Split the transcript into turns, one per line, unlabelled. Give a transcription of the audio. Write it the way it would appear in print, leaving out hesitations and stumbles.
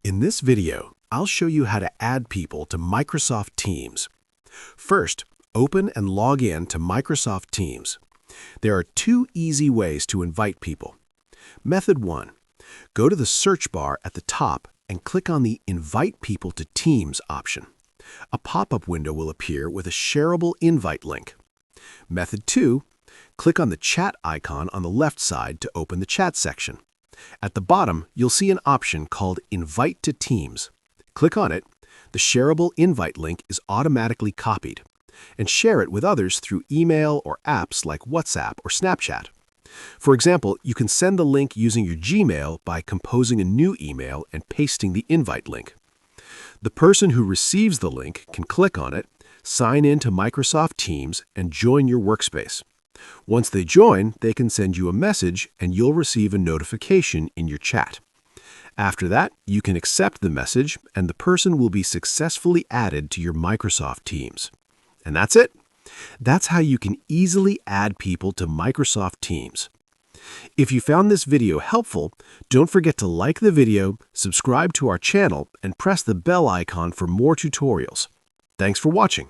In this video, I'll show you how to add people to Microsoft Teams. First, open and log in to Microsoft Teams. There are two easy ways to invite people. Method 1. Go to the search bar at the top and click on the Invite People to Teams option. A pop-up window will appear with a shareable invite link. Method 2. Click on the chat icon on the left side to open the chat section. At the bottom, you'll see an option called Invite to Teams. Click on it. The shareable invite link is automatically copied. And share it with others through email or apps like WhatsApp or Snapchat. For example, you can send the link using your Gmail by composing a new email and pasting the invite link. The person who receives the link can click on it, sign in to Microsoft Teams, and join your workspace. Once they join, they can send you a message and you'll receive a notification in your chat. After that, you can accept the message and the person will be successfully added to your Microsoft Teams. And that's it. That's how you can easily add people to Microsoft Teams. If you found this video helpful, don't forget to like the video, subscribe to our channel, and press the bell icon for more tutorials. Thanks for watching.